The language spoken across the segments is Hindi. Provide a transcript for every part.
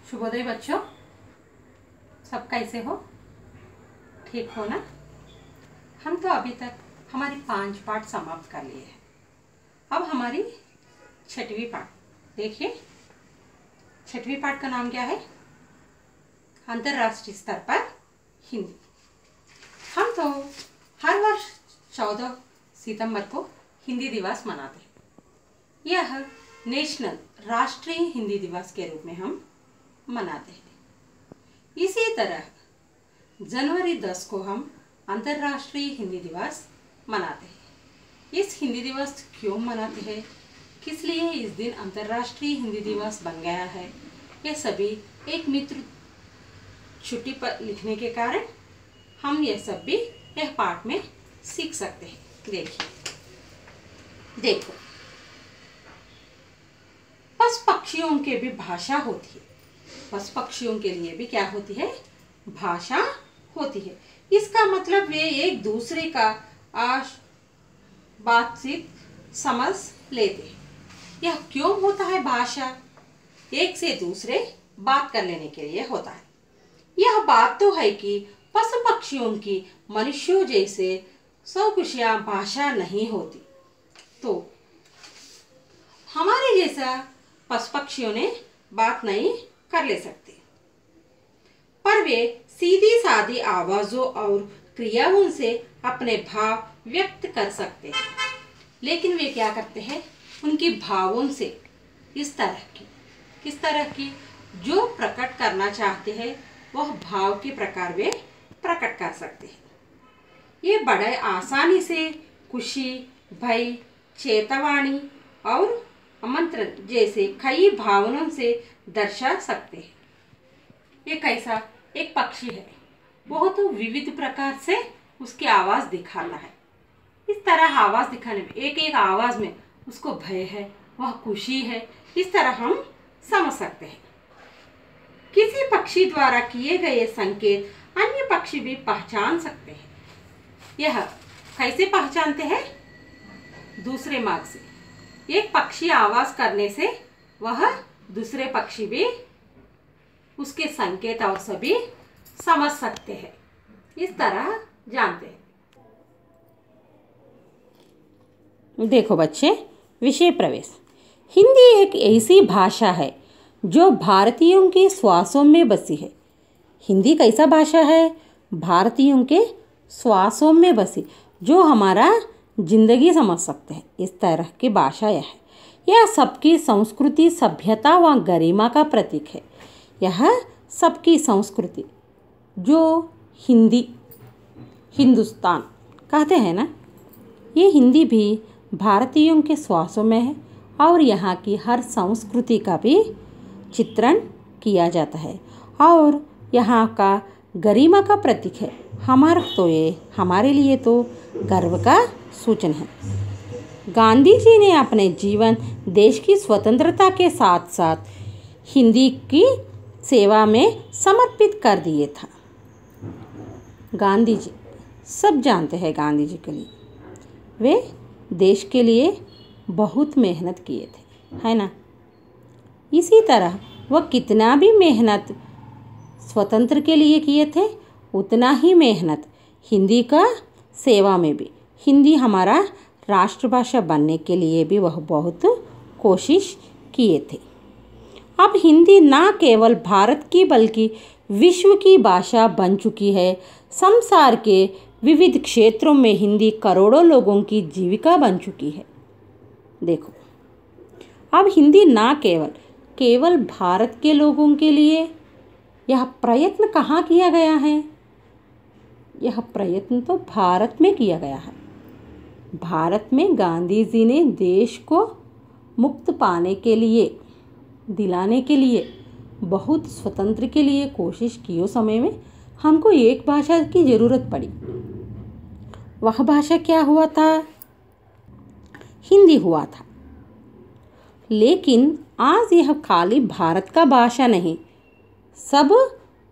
शुभोदय बच्चों, सब कैसे हो? ठीक हो ना? हम तो अभी तक हमारी 5 पाठ समाप्त कर लिए हैं। अब हमारी 6वीं पाठ देखिए। 6वीं पाठ का नाम क्या है? अंतर्राष्ट्रीय स्तर पर हिंदी। हम तो हर वर्ष 14 सितंबर को हिंदी दिवस मनाते हैं। यह नेशनल राष्ट्रीय हिंदी दिवस के रूप में हम मनाते हैं। इसी तरह जनवरी 10 को हम अंतर्राष्ट्रीय हिंदी दिवस मनाते हैं। इस हिंदी दिवस क्यों मनाते हैं, किस लिए इस दिन अंतर्राष्ट्रीय हिंदी दिवस बन गया है, ये सभी एक मित्र छुट्टी पर लिखने के कारण हम यह सब भी यह पाठ में सीख सकते हैं। देखो, पशु पक्षियों के भी भाषा होती है। पशु पक्षियों के लिए भी क्या होती है? भाषा होती है। इसका मतलब वे एक दूसरे का बातचीत समझ लेते हैं। यह क्यों होता है? भाषा एक से दूसरे बात कर लेने के लिए होता है। यह बात तो है कि पशु पक्षियों की मनुष्यों जैसे सौकुशिया भाषा नहीं होती, तो हमारे जैसा पशु पक्षियों ने बात नहीं कर ले सकते, पर वे सीधी सादी आवाजों और क्रियाओं से अपने भाव व्यक्त कर सकते हैं। लेकिन वे क्या करते हैं? उनकी भावों से किस तरह की जो प्रकट करना चाहते हैं वह भाव के प्रकार वे प्रकट कर सकते हैं। ये बड़े आसानी से खुशी, भय, चेतावनी और आमंत्रण जैसे कई भावनाओं से दर्शा सकते हैं। ये कैसा एक पक्षी है, बहुत विविध प्रकार से उसकी आवाज दिखाता है। इस तरह आवाज दिखाने में एक आवाज में उसको भय है, वह खुशी है, इस तरह हम समझ सकते हैं। किसी पक्षी द्वारा किए गए संकेत अन्य पक्षी भी पहचान सकते हैं। यह कैसे पहचानते हैं? दूसरे मार्ग से। एक पक्षी आवाज करने से वह दूसरे पक्षी भी उसके संकेत और सभी समझ सकते हैं। इस तरह जानते हैं। देखो बच्चे, विषय प्रवेश। हिंदी एक ऐसी भाषा है जो भारतीयों के श्वासों में बसी है। हिंदी कैसा भाषा है? भारतीयों के श्वासों में बसी, जो हमारा जिंदगी समझ सकते हैं। इस तरह की भाषा यह है। यह सबकी संस्कृति, सभ्यता व गरिमा का प्रतीक है। यह सबकी संस्कृति जो हिंदुस्तान कहते हैं ना, ये हिंदी भी भारतीयों के श्वासों में है और यहाँ की हर संस्कृति का भी चित्रण किया जाता है और यहाँ का गरिमा का प्रतीक है। हमारे लिए तो गर्व का सूचना है। गांधी जी ने अपने जीवन देश की स्वतंत्रता के साथ साथ हिंदी की सेवा में समर्पित कर दिए था। गांधी जी सब जानते हैं। गांधी जी के लिए वे देश के लिए बहुत मेहनत किए थे, है ना? इसी तरह वह कितना भी मेहनत स्वतंत्र के लिए किए थे, उतना ही मेहनत हिंदी का सेवा में भी, हिंदी हमारा राष्ट्रभाषा बनने के लिए भी वह बहुत कोशिश किए थे। अब हिंदी ना केवल भारत की बल्कि विश्व की भाषा बन चुकी है। संसार के विविध क्षेत्रों में हिंदी करोड़ों लोगों की जीविका बन चुकी है। देखो, अब हिंदी ना केवल भारत के लोगों के लिए, यह प्रयत्न कहाँ किया गया है? यह प्रयत्न तो भारत में किया गया है। भारत में गांधी जी ने देश को मुक्त पाने के लिए, दिलाने के लिए, बहुत स्वतंत्र के लिए कोशिश की। उस समय में हमको एक भाषा की ज़रूरत पड़ी। वह भाषा क्या हुआ था? हिंदी हुआ था। लेकिन आज यह खाली भारत का भाषा नहीं, सब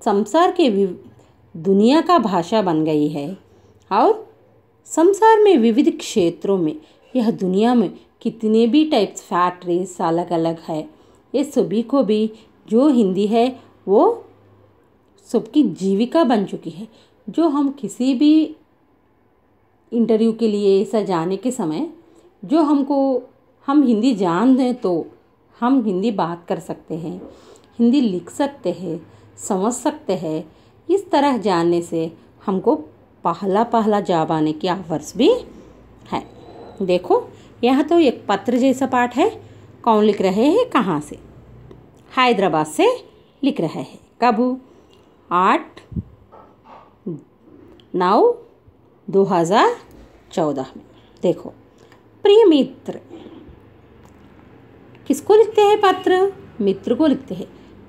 संसार के दुनिया का भाषा बन गई है और संसार में विविध क्षेत्रों में, यह दुनिया में कितने भी टाइप्स फैक्ट्रीज अलग अलग है, ये सभी को भी जो हिंदी है वो सबकी जीविका बन चुकी है। जो हम किसी भी इंटरव्यू के लिए ऐसा जाने के समय जो हम हिंदी जान दें तो हम हिंदी बात कर सकते हैं, हिंदी लिख सकते हैं, समझ सकते हैं। इस तरह जानने से हमको पहला जॉब आने की आवर्स भी है। देखो यहाँ तो एक पत्र जैसा पाठ है। कौन लिख रहे हैं, कहाँ से? हैदराबाद से लिख रहे हैं। कब? 8/9/2014 में। देखो, प्रिय मित्र, किसको लिखते हैं पत्र? मित्र को लिखते हैं।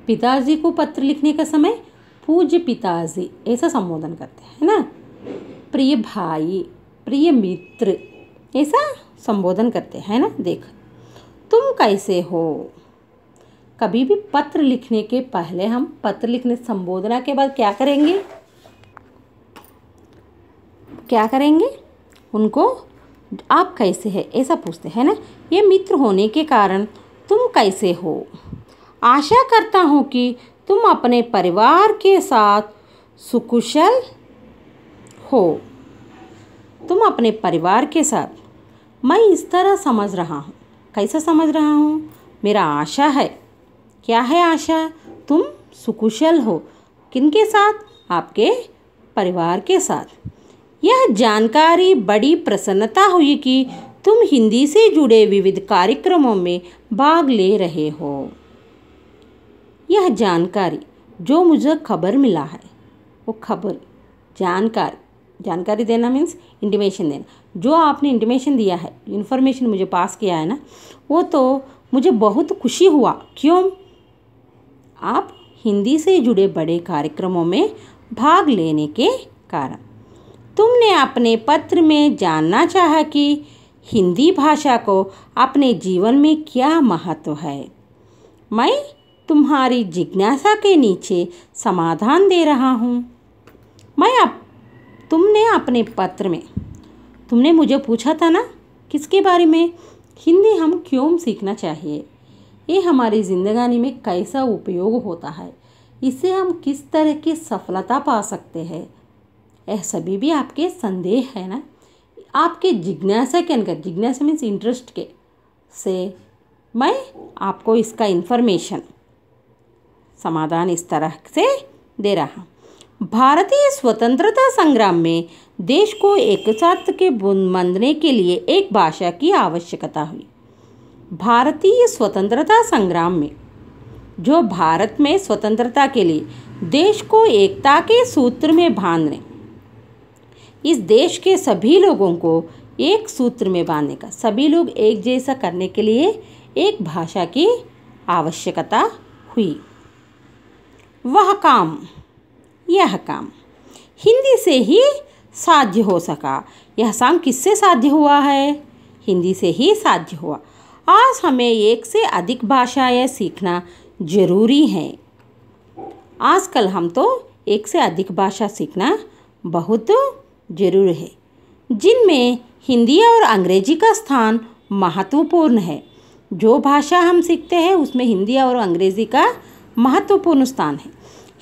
पिताजी को पत्र लिखने का समय पूज्य पिताजी ऐसा संबोधन करते हैं ना। प्रिय भाई, प्रिय मित्र ऐसा संबोधन करते हैं ना। देख, तुम कैसे हो? कभी भी पत्र लिखने के पहले हम पत्र लिखने संबोधना के बाद क्या करेंगे? उनको आप कैसे हैं ऐसा पूछते हैं ना। ये मित्र होने के कारण तुम कैसे हो? आशा करता हूँ कि तुम अपने परिवार के साथ सुकुशल हो। तुम अपने परिवार के साथ, मैं इस तरह समझ रहा हूँ। कैसा समझ रहा हूँ? मेरा आशा है। क्या है आशा? तुम सुकुशल हो। किनके साथ? आपके परिवार के साथ। यह जानकारी बड़ी प्रसन्नता हुई कि तुम हिंदी से जुड़े विविध कार्यक्रमों में भाग ले रहे हो। यह जानकारी जो मुझे खबर मिला है, वो खबर जानकारी देना मीन्स इंटीमेशन देना। जो आपने इंटीमेशन दिया है, इन्फॉर्मेशन मुझे पास किया है ना, वो तो मुझे बहुत खुशी हुआ। क्यों? आप हिंदी से जुड़े बड़े कार्यक्रमों में भाग लेने के कारण। तुमने अपने पत्र में जानना चाहा कि हिंदी भाषा को अपने जीवन में क्या महत्व है। मैं तुम्हारी जिज्ञासा के नीचे समाधान दे रहा हूँ। तुमने अपने पत्र में तुमने मुझे पूछा था ना, किसके बारे में? हिंदी हम क्यों सीखना चाहिए, ये हमारी ज़िंदगानी में कैसा उपयोग होता है, इससे हम किस तरह की सफलता पा सकते हैं। यह सभी भी आपके संदेह है ना। आपके जिज्ञासा के अंदर, जिज्ञासा मीन्स इंटरेस्ट के से मैं आपको इसका इन्फॉर्मेशन समाधान इस तरह से दे रहा हूँ। भारतीय स्वतंत्रता संग्राम में देश को एकसाथ के बांधने के लिए एक भाषा की आवश्यकता हुई। भारतीय स्वतंत्रता संग्राम में जो भारत में स्वतंत्रता के लिए देश को एकता के सूत्र में बांधने, इस देश के सभी लोगों को एक सूत्र में बांधने का, सभी लोग एक जैसा करने के लिए एक भाषा की आवश्यकता हुई। यह काम हिंदी से ही साध्य हो सका। यह काम किससे साध्य हुआ है? हिंदी से ही साध्य हुआ। आज हमें एक से अधिक भाषाएं सीखना जरूरी है। आजकल हम तो एक से अधिक भाषा सीखना बहुत जरूरी है, जिनमें हिंदी और अंग्रेजी का स्थान महत्वपूर्ण है। जो भाषा हम सीखते हैं उसमें हिंदी और अंग्रेजी का महत्वपूर्ण स्थान है।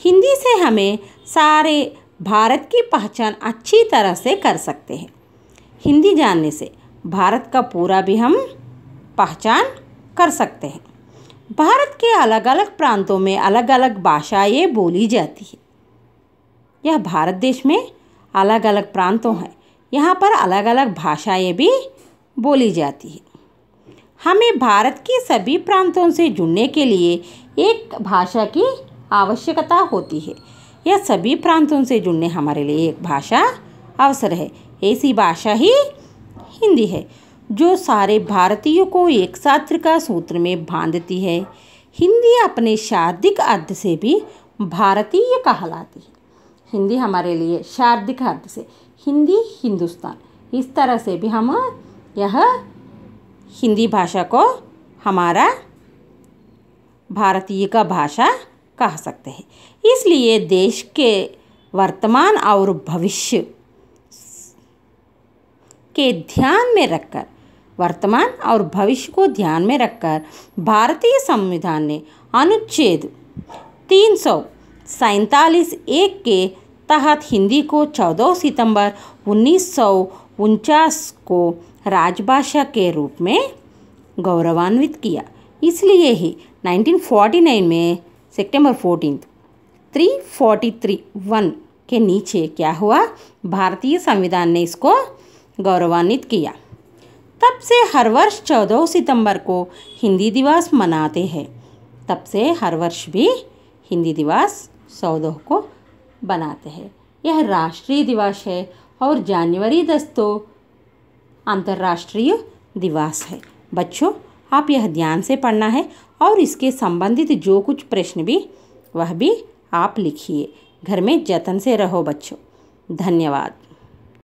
हिंदी से हमें सारे भारत की पहचान अच्छी तरह से कर सकते हैं। हिंदी जानने से भारत का पूरा भी हम पहचान कर सकते हैं। भारत के अलग अलग प्रांतों में अलग अलग भाषाएं बोली जाती है। यह भारत देश में अलग अलग प्रांतों हैं, यहाँ पर अलग अलग भाषाएं भी बोली जाती है। हमें भारत के सभी प्रांतों से जुड़ने के लिए एक भाषा की आवश्यकता होती है। यह सभी प्रांतों से जुड़ने हमारे लिए एक भाषा अवसर है। ऐसी भाषा ही हिंदी है जो सारे भारतीयों को एक साथ का सूत्र में बांधती है। हिंदी अपने शाब्दिक अर्थ से भी भारतीय कहलाती है। हिंदी हमारे लिए शाब्दिक अर्थ से हिंदी, हिंदुस्तान, इस तरह से भी हम यह हिंदी भाषा को हमारा भारतीय का भाषा कह सकते हैं। इसलिए देश के वर्तमान और भविष्य के ध्यान में रखकर, वर्तमान और भविष्य को ध्यान में रखकर भारतीय संविधान ने अनुच्छेद 347 एक के तहत हिंदी को 14 सितंबर 1949 को राजभाषा के रूप में गौरवान्वित किया। इसलिए ही 1949 में सितंबर 14 343(1) के नीचे क्या हुआ, भारतीय संविधान ने इसको गौरवान्वित किया। तब से हर वर्ष 14 सितंबर को हिंदी दिवस मनाते हैं। तब से हर वर्ष भी हिंदी दिवस 14 को बनाते हैं। यह राष्ट्रीय दिवस है और जनवरी 10 तो अंतर्राष्ट्रीय दिवस है। बच्चों, आप यह ध्यान से पढ़ना है और इसके संबंधित जो कुछ प्रश्न भी वह भी आप लिखिए। घर में जतन से रहो बच्चों। धन्यवाद।